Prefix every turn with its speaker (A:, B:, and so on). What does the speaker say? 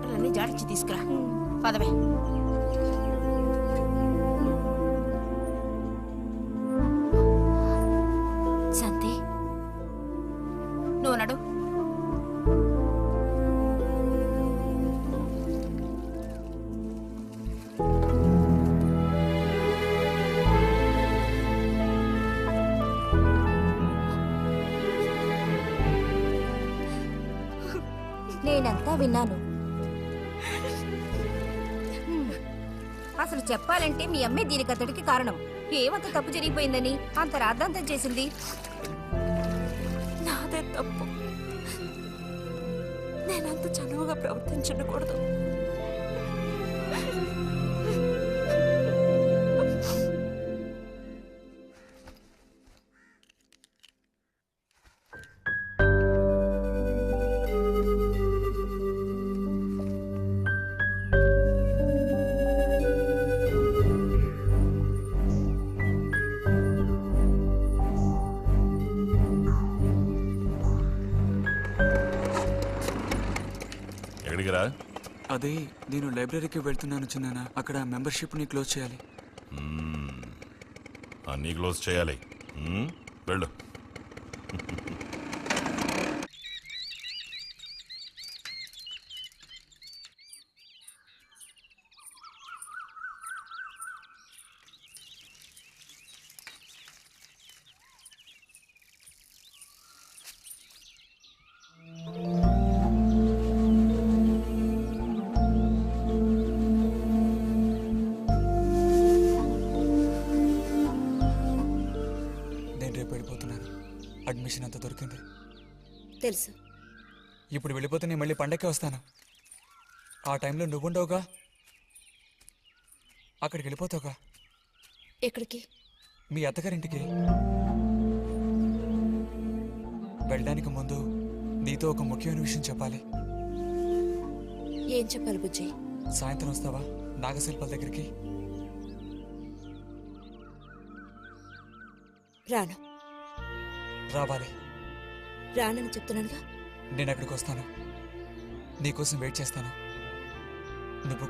A: బట్టలన్నీ జాడించి తీసుకురా. పదవే.
B: శాంతి,
A: నువ్వు నడు.
B: నేనంతా విన్నాను. అసలు చెప్పాలంటే మీ అమ్మే దీనికంతటికి కారణం. ఏమంత తప్పు జరిగిపోయిందని అంత రాద్ధాంతం చేసింది?
C: నాదే తప్పు. నేనంత చనువుగా ప్రవర్తించకూడదు.
D: ఎక్కడికిరా?
E: అదే నేను లైబ్రరీకి వెళ్తున్నాను చిన్నానా. అక్కడ మెంబర్షిప్ని క్లోజ్ చేయాలి.
D: అన్నీ క్లోజ్ చేయాలి. వెళ్ళు.
E: అడ్మిషన్ అంతా దొరికింది.
B: తెలుసు.
E: ఇప్పుడు వెళ్ళిపోతే నేను మళ్ళీ పండక్కి వస్తాను. ఆ టైంలో నువ్వుండవుగా, అక్కడికి వెళ్ళిపోతావుగా.
B: ఎక్కడికి?
E: మీ అత్తగారింటికి. వెళ్ళడానికి ముందు నీతో ఒక ముఖ్యమైన విషయం చెప్పాలి.
B: ఏం చెప్పాలి బుజ్జి?
E: సాయంత్రం వస్తావా నాగశిల్పాల దగ్గరికి?
B: రాను.
E: రావాలి.
B: రానని చెప్తున్నానుగా.
E: నేను అక్కడికి వస్తాను, నీకోసం వెయిట్ చేస్తాను. నువ్వు